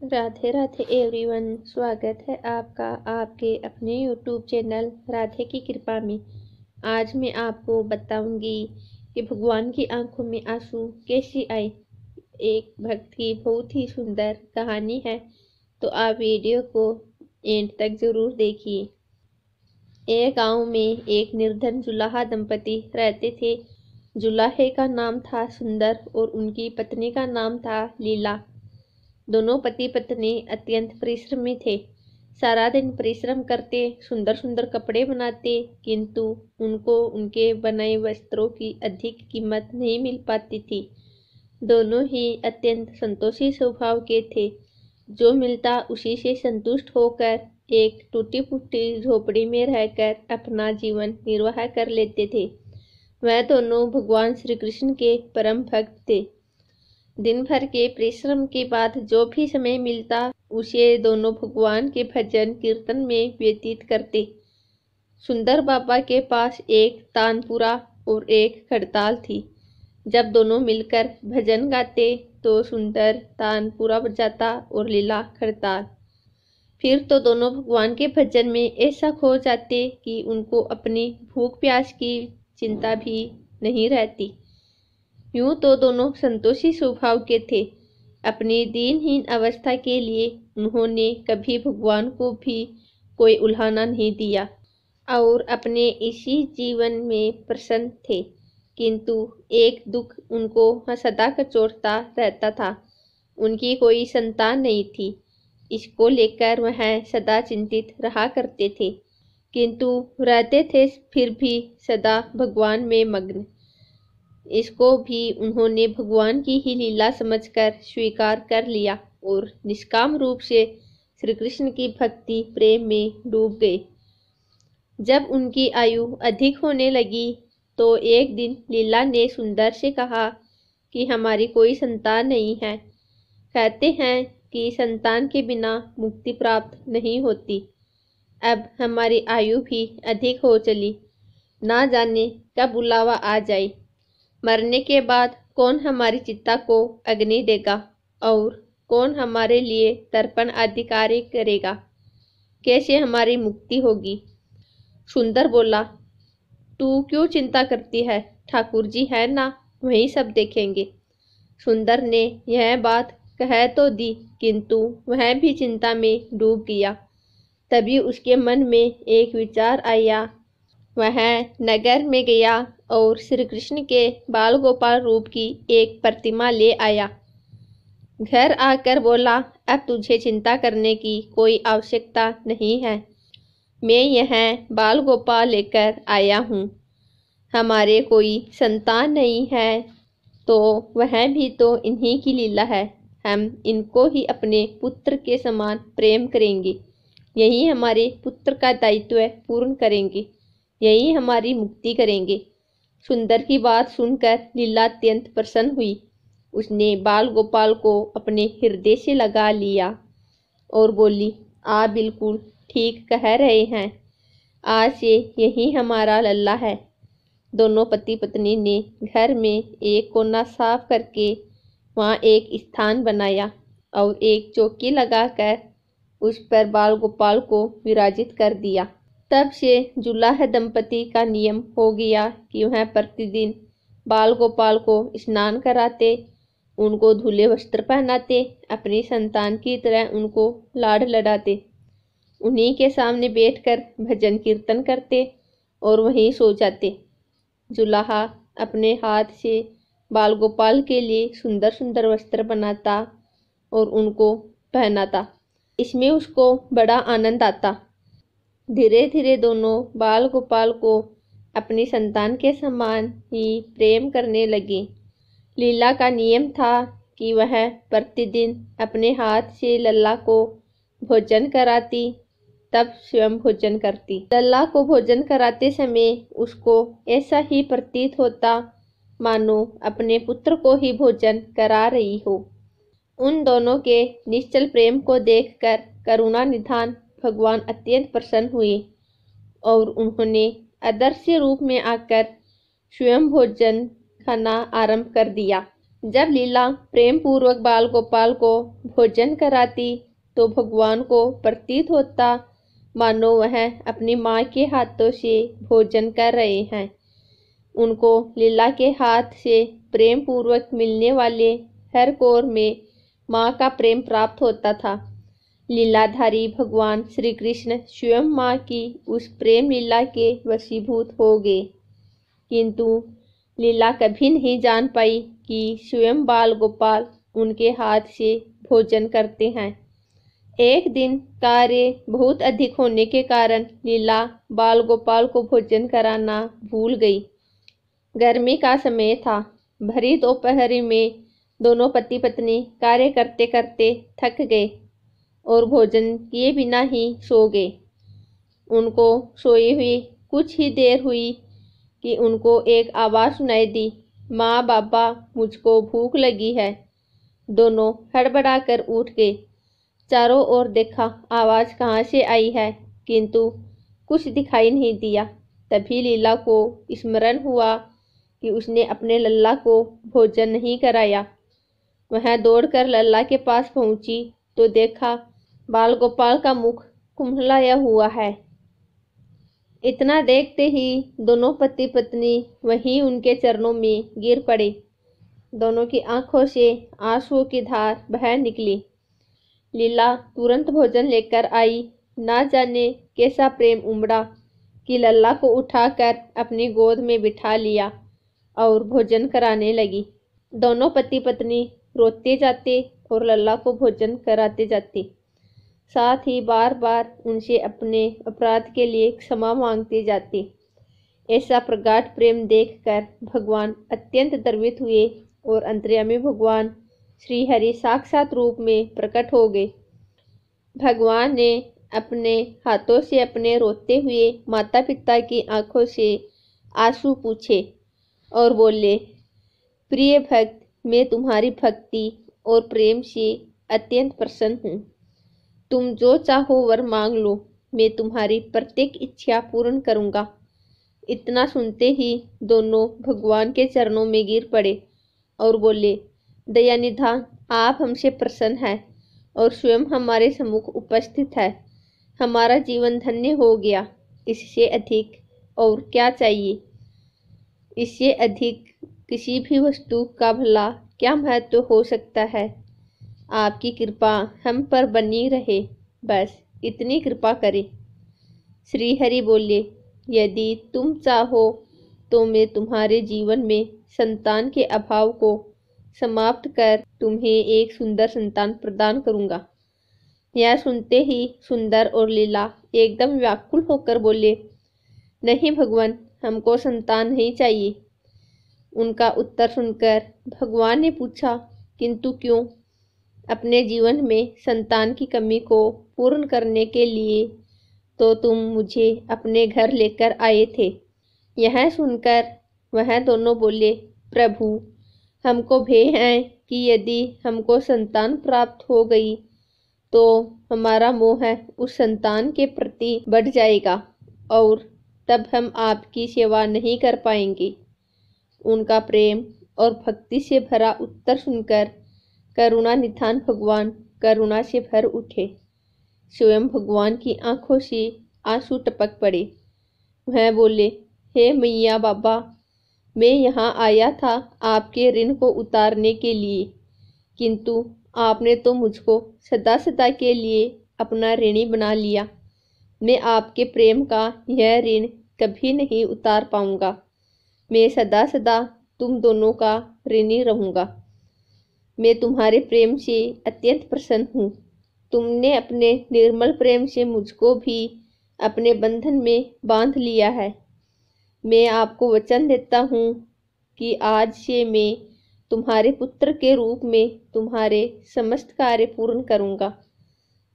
Radhe Radhe everyone. स्वागत है आपका आपके अपने यूट्यूब चैनल राधे की कृपा में। आज मैं आपको बताऊंगी कि भगवान की आंखों में आंसू कैसे आए। एक भक्त की बहुत ही सुंदर कहानी है, तो आप वीडियो को एंड तक जरूर देखिए। एक गांव में एक निर्धन जुलाहा दंपति रहते थे। जुलाहे का नाम था सुंदर और उनकी पत्नी का नाम था लीला। दोनों पति पत्नी अत्यंत परिश्रमी थे। सारा दिन परिश्रम करते, सुंदर सुंदर कपड़े बनाते, किंतु उनको उनके बनाए वस्त्रों की अधिक कीमत नहीं मिल पाती थी। दोनों ही अत्यंत संतोषी स्वभाव के थे। जो मिलता उसी से संतुष्ट होकर एक टूटी फूटी झोपड़ी में रहकर अपना जीवन निर्वाह कर लेते थे। वह दोनों भगवान श्री कृष्ण के परम भक्त थे। दिन भर के परिश्रम के बाद जो भी समय मिलता उसे दोनों भगवान के भजन कीर्तन में व्यतीत करते। सुंदर बाबा के पास एक तानपुरा और एक खड़ताल थी। जब दोनों मिलकर भजन गाते तो सुंदर तानपुरा बजाता और लीला खड़ताल। फिर तो दोनों भगवान के भजन में ऐसा खो जाते कि उनको अपनी भूख प्यास की चिंता भी नहीं रहती। यूं तो दोनों संतोषी स्वभाव के थे। अपनी दीनहीन अवस्था के लिए उन्होंने कभी भगवान को भी कोई उल्हाना नहीं दिया और अपने इसी जीवन में प्रसन्न थे। किंतु एक दुख उनको सदा कचोटता रहता था। उनकी कोई संतान नहीं थी। इसको लेकर वह सदा चिंतित रहा करते थे, किंतु रहते थे फिर भी सदा भगवान में मग्न। इसको भी उन्होंने भगवान की ही लीला समझकर स्वीकार कर लिया और निष्काम रूप से श्री कृष्ण की भक्ति प्रेम में डूब गए। जब उनकी आयु अधिक होने लगी तो एक दिन लीला ने सुंदर से कहा कि हमारी कोई संतान नहीं है। कहते हैं कि संतान के बिना मुक्ति प्राप्त नहीं होती। अब हमारी आयु भी अधिक हो चली, ना जाने कब बुलावा आ जाए। मरने के बाद कौन हमारी चिता को अग्नि देगा और कौन हमारे लिए तर्पण आदि कार्य करेगा। कैसे हमारी मुक्ति होगी। सुंदर बोला, तू क्यों चिंता करती है, ठाकुर जी है ना, वही सब देखेंगे। सुंदर ने यह बात कह तो दी, किंतु वह भी चिंता में डूब गया। तभी उसके मन में एक विचार आया। वह नगर में गया और श्री कृष्ण के बाल गोपाल रूप की एक प्रतिमा ले आया। घर आकर बोला, अब तुझे चिंता करने की कोई आवश्यकता नहीं है। मैं यह बाल गोपाल लेकर आया हूँ। हमारे कोई संतान नहीं है तो वह भी तो इन्हीं की लीला है। हम इनको ही अपने पुत्र के समान प्रेम करेंगे। यही हमारे पुत्र का दायित्व पूर्ण करेंगे। यही हमारी मुक्ति करेंगे। सुंदर की बात सुनकर लीला अत्यंत प्रसन्न हुई। उसने बाल गोपाल को अपने हृदय से लगा लिया और बोली, आप बिल्कुल ठीक कह रहे हैं। आज से यही हमारा लल्ला है। दोनों पति पत्नी ने घर में एक कोना साफ करके वहाँ एक स्थान बनाया और एक चौकी लगाकर उस पर बाल गोपाल को विराजित कर दिया। तब से जुलाहा दंपति का नियम हो गया कि वह प्रतिदिन बाल गोपाल को स्नान कराते, उनको धुले वस्त्र पहनाते, अपनी संतान की तरह उनको लाड लडाते, उन्हीं के सामने बैठकर भजन कीर्तन करते और वहीं सो जाते। जुलाहा अपने हाथ से बाल गोपाल के लिए सुंदर सुंदर वस्त्र बनाता और उनको पहनाता। इसमें उसको बड़ा आनंद आता। धीरे धीरे दोनों बाल गोपाल को अपनी संतान के समान ही प्रेम करने लगे। लीला का नियम था कि वह प्रतिदिन अपने हाथ से लल्ला को भोजन कराती, तब स्वयं भोजन करती। लल्ला को भोजन कराते समय उसको ऐसा ही प्रतीत होता मानो अपने पुत्र को ही भोजन करा रही हो। उन दोनों के निश्चल प्रेम को देखकर करुणा निधान भगवान अत्यंत प्रसन्न हुए और उन्होंने अदृश्य रूप में आकर स्वयं भोजन खाना आरंभ कर दिया। जब लीला प्रेम पूर्वक बाल गोपाल को भोजन कराती तो भगवान को प्रतीत होता मानो वह अपनी माँ के हाथों से भोजन कर रहे हैं। उनको लीला के हाथ से प्रेम पूर्वक मिलने वाले हर कौर में माँ का प्रेम प्राप्त होता था। लीलाधारी भगवान श्री कृष्ण स्वयं माँ की उस प्रेम लीला के वशीभूत हो गए, किंतु लीला कभी नहीं जान पाई कि स्वयं बाल गोपाल उनके हाथ से भोजन करते हैं। एक दिन कार्य बहुत अधिक होने के कारण लीला बाल गोपाल को भोजन कराना भूल गई। गर्मी का समय था। भरी दोपहरी में दोनों पति पत्नी कार्य करते करते थक गए और भोजन किए बिना ही सो गए। उनको सोए हुए कुछ ही देर हुई कि उनको एक आवाज़ सुनाई दी, माँ बाबा मुझको भूख लगी है। दोनों हड़बड़ाकर उठ गए। चारों ओर देखा आवाज़ कहाँ से आई है, किंतु कुछ दिखाई नहीं दिया। तभी लीला को स्मरण हुआ कि उसने अपने लल्ला को भोजन नहीं कराया। वह दौड़कर लल्ला के पास पहुंची तो देखा बाल गोपाल का मुख कुम्हलाया हुआ है। इतना देखते ही दोनों पति पत्नी वहीं उनके चरणों में गिर पड़े। दोनों की आंखों से आंसुओं की धार बह निकली। लीला तुरंत भोजन लेकर आई। ना जाने कैसा प्रेम उमड़ा कि लल्ला को उठाकर अपनी गोद में बिठा लिया और भोजन कराने लगी। दोनों पति पत्नी रोते जाते और लल्ला को भोजन कराते जाते, साथ ही बार बार उनसे अपने अपराध के लिए क्षमा मांगते जाते। ऐसा प्रगाढ़ प्रेम देखकर भगवान अत्यंत द्रवित हुए और अंतर्यामी भगवान श्री हरि साक्षात रूप में प्रकट हो गए। भगवान ने अपने हाथों से अपने रोते हुए माता पिता की आंखों से आंसू पूछे और बोले, प्रिय भक्त, मैं तुम्हारी भक्ति और प्रेम से अत्यंत प्रसन्न हूँ। तुम जो चाहो वर मांग लो, मैं तुम्हारी प्रत्येक इच्छा पूर्ण करूँगा। इतना सुनते ही दोनों भगवान के चरणों में गिर पड़े और बोले, दयानिधान, आप हमसे प्रसन्न हैं और स्वयं हमारे सम्मुख उपस्थित है। हमारा जीवन धन्य हो गया। इससे अधिक और क्या चाहिए? इससे अधिक किसी भी वस्तु का भला क्या महत्व हो सकता है? आपकी कृपा हम पर बनी रहे, बस इतनी कृपा करें। श्री हरि बोले, यदि तुम चाहो तो मैं तुम्हारे जीवन में संतान के अभाव को समाप्त कर तुम्हें एक सुंदर संतान प्रदान करूंगा। यह सुनते ही सुंदर और लीला एकदम व्याकुल होकर बोले, नहीं भगवान, हमको संतान नहीं चाहिए। उनका उत्तर सुनकर भगवान ने पूछा, किंतु क्यों? अपने जीवन में संतान की कमी को पूर्ण करने के लिए तो तुम मुझे अपने घर लेकर आए थे। यह सुनकर वह दोनों बोले, प्रभु, हमको भय है कि यदि हमको संतान प्राप्त हो गई तो हमारा मोह उस संतान के प्रति बढ़ जाएगा और तब हम आपकी सेवा नहीं कर पाएंगे। उनका प्रेम और भक्ति से भरा उत्तर सुनकर करुणा निधान भगवान करुणा से भर उठे। स्वयं भगवान की आंखों से आंसू टपक पड़े। वह बोले, हे मैया बाबा, मैं यहाँ आया था आपके ऋण को उतारने के लिए, किंतु आपने तो मुझको सदा सदा के लिए अपना ऋणी बना लिया। मैं आपके प्रेम का यह ऋण कभी नहीं उतार पाऊंगा। मैं सदा सदा तुम दोनों का ऋणी रहूंगा। मैं तुम्हारे प्रेम से अत्यंत प्रसन्न हूँ। तुमने अपने निर्मल प्रेम से मुझको भी अपने बंधन में बांध लिया है। मैं आपको वचन देता हूँ कि आज से मैं तुम्हारे पुत्र के रूप में तुम्हारे समस्त कार्य पूर्ण करूँगा।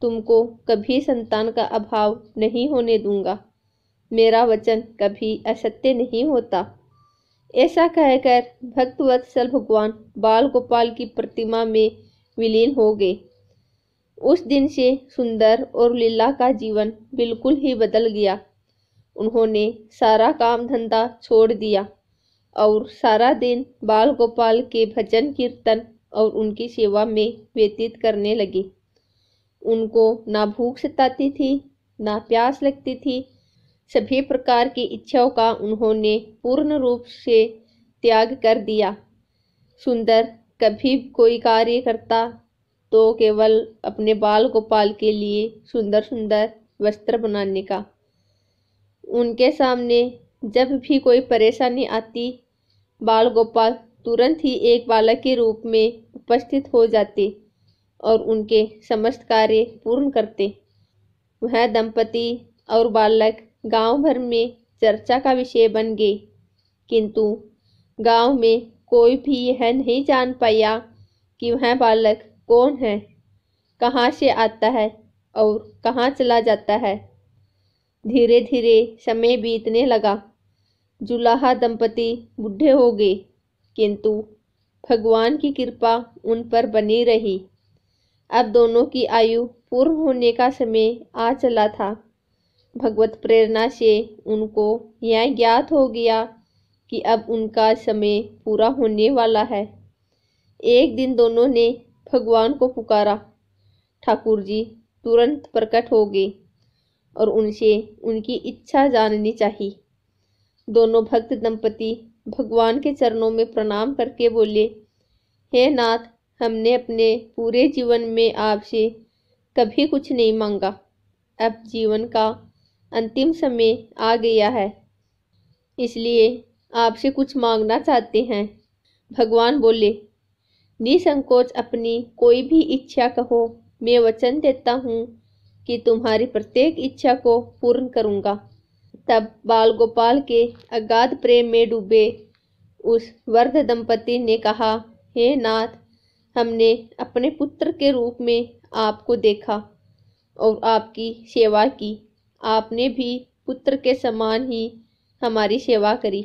तुमको कभी संतान का अभाव नहीं होने दूंगा। मेरा वचन कभी असत्य नहीं होता। ऐसा कहकर भक्तवत्सल भगवान बाल गोपाल की प्रतिमा में विलीन हो गए। उस दिन से सुंदर और लीला का जीवन बिल्कुल ही बदल गया। उन्होंने सारा काम धंधा छोड़ दिया और सारा दिन बाल गोपाल के भजन कीर्तन और उनकी सेवा में व्यतीत करने लगे। उनको ना भूख सताती थी, ना प्यास लगती थी। सभी प्रकार की इच्छाओं का उन्होंने पूर्ण रूप से त्याग कर दिया। सुंदर कभी कोई कार्य करता तो केवल अपने बाल गोपाल के लिए सुंदर सुंदर वस्त्र बनाने का। उनके सामने जब भी कोई परेशानी आती, बाल गोपाल तुरंत ही एक बालक के रूप में उपस्थित हो जाते और उनके समस्त कार्य पूर्ण करते। वह दंपति और बालक गांव भर में चर्चा का विषय बन गए, किंतु गांव में कोई भी यह नहीं जान पाया कि वह बालक कौन है, कहाँ से आता है और कहाँ चला जाता है। धीरे धीरे समय बीतने लगा। जुलाहा दंपति बूढ़े हो गए, किंतु भगवान की कृपा उन पर बनी रही। अब दोनों की आयु पूर्ण होने का समय आ चला था। भगवत प्रेरणा से उनको यह ज्ञात हो गया कि अब उनका समय पूरा होने वाला है। एक दिन दोनों ने भगवान को पुकारा। ठाकुर जी तुरंत प्रकट हो गए और उनसे उनकी इच्छा जाननी चाहिए। दोनों भक्त दंपति भगवान के चरणों में प्रणाम करके बोले, हे नाथ, हमने अपने पूरे जीवन में आपसे कभी कुछ नहीं मांगा। अब जीवन का अंतिम समय आ गया है, इसलिए आपसे कुछ मांगना चाहते हैं। भगवान बोले, निसंकोच अपनी कोई भी इच्छा कहो, मैं वचन देता हूँ कि तुम्हारी प्रत्येक इच्छा को पूर्ण करूँगा। तब बाल गोपाल के अगाध प्रेम में डूबे उस वृद्ध दंपति ने कहा, हे नाथ, हमने अपने पुत्र के रूप में आपको देखा और आपकी सेवा की। आपने भी पुत्र के समान ही हमारी सेवा करी।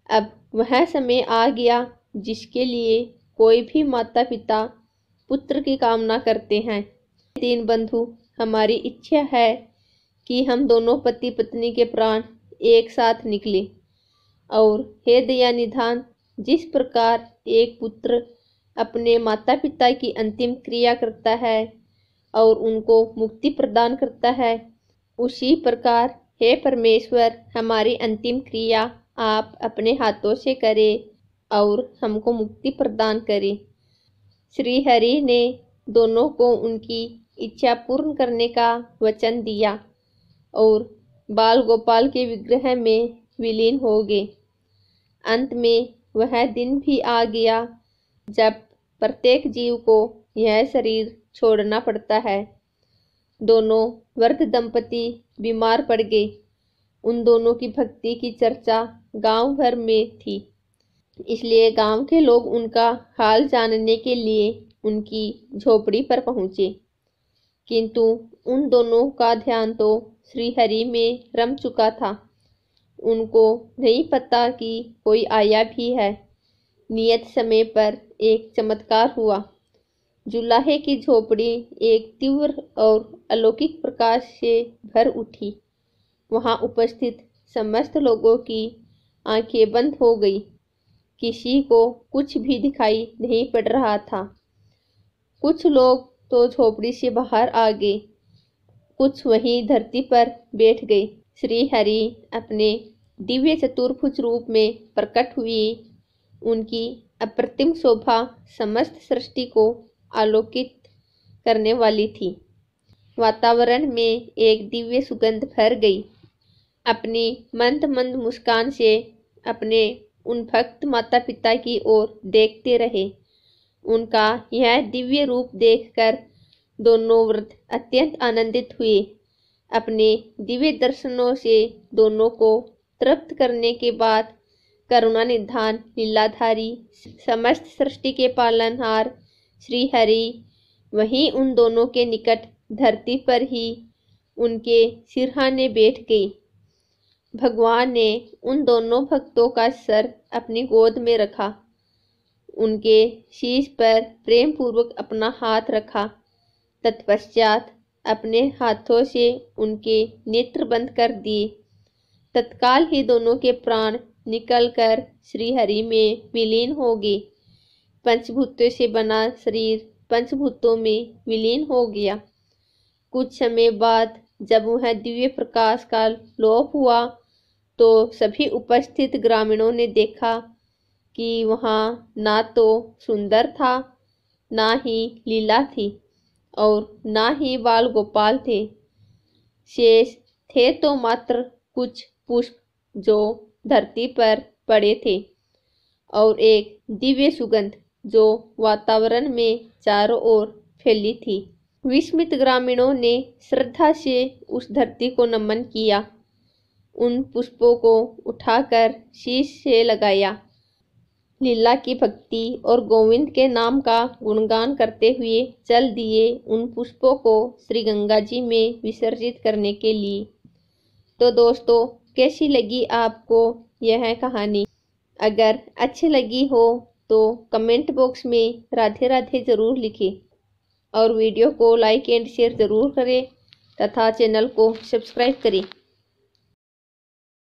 अब वह समय आ गया जिसके लिए कोई भी माता पिता पुत्र की कामना करते हैं। तीन बंधु, हमारी इच्छा है कि हम दोनों पति पत्नी के प्राण एक साथ निकले। और हे दया निधान, जिस प्रकार एक पुत्र अपने माता पिता की अंतिम क्रिया करता है और उनको मुक्ति प्रदान करता है, उसी प्रकार हे परमेश्वर, हमारी अंतिम क्रिया आप अपने हाथों से करें और हमको मुक्ति प्रदान करें। श्री हरि ने दोनों को उनकी इच्छा पूर्ण करने का वचन दिया और बाल गोपाल के विग्रह में विलीन हो गए। अंत में वह दिन भी आ गया जब प्रत्येक जीव को यह शरीर छोड़ना पड़ता है। दोनों वृद्ध दंपति बीमार पड़ गए। उन दोनों की भक्ति की चर्चा गांव भर में थी, इसलिए गांव के लोग उनका हाल जानने के लिए उनकी झोपड़ी पर पहुंचे। किंतु उन दोनों का ध्यान तो श्री हरि में रम चुका था। उनको नहीं पता कि कोई आया भी है। नियत समय पर एक चमत्कार हुआ। जुलाहे की झोपड़ी एक तीव्र और अलौकिक प्रकाश से भर उठी। वहां उपस्थित समस्त लोगों की आंखें बंद हो गई। किसी को कुछ भी दिखाई नहीं पड़ रहा था। कुछ लोग तो झोपड़ी से बाहर आ गए, कुछ वहीं धरती पर बैठ गए। श्री हरि अपने दिव्य चतुर्भुज रूप में प्रकट हुए। उनकी अप्रतिम शोभा समस्त सृष्टि को आलोकित करने वाली थी। वातावरण में एक दिव्य सुगंध भर गई। अपनी मंद मंद मुस्कान से अपने उन भक्त माता पिता की ओर देखते रहे। उनका यह दिव्य रूप देखकर दोनों वृद्ध अत्यंत आनंदित हुए। अपने दिव्य दर्शनों से दोनों को तृप्त करने के बाद करुणा निधान लीलाधारी समस्त सृष्टि के पालनहार श्री हरि वहीं उन दोनों के निकट धरती पर ही उनके सिरहाने बैठ गई। भगवान ने उन दोनों भक्तों का सर अपनी गोद में रखा, उनके शीश पर प्रेम पूर्वक अपना हाथ रखा। तत्पश्चात अपने हाथों से उनके नेत्र बंद कर दिए। तत्काल ही दोनों के प्राण निकलकर श्रीहरि में विलीन हो गए। पंचभूतों से बना शरीर पंचभूतों में विलीन हो गया। कुछ समय बाद जब वह दिव्य प्रकाश का लोप हुआ तो सभी उपस्थित ग्रामीणों ने देखा कि वहाँ ना तो सुंदर था, ना ही लीला थी और ना ही बाल गोपाल थे। शेष थे तो मात्र कुछ पुष्प जो धरती पर पड़े थे और एक दिव्य सुगंध जो वातावरण में चारों ओर फैली थी। विस्मित ग्रामीणों ने श्रद्धा से उस धरती को नमन किया, उन पुष्पों को उठाकर शीश से लगाया, लीला की भक्ति और गोविंद के नाम का गुणगान करते हुए चल दिए उन पुष्पों को श्री गंगा जी में विसर्जित करने के लिए। तो दोस्तों, कैसी लगी आपको यह कहानी? अगर अच्छी लगी हो तो कमेंट बॉक्स में राधे राधे ज़रूर लिखें और वीडियो को लाइक एंड शेयर ज़रूर करें तथा चैनल को सब्सक्राइब करें।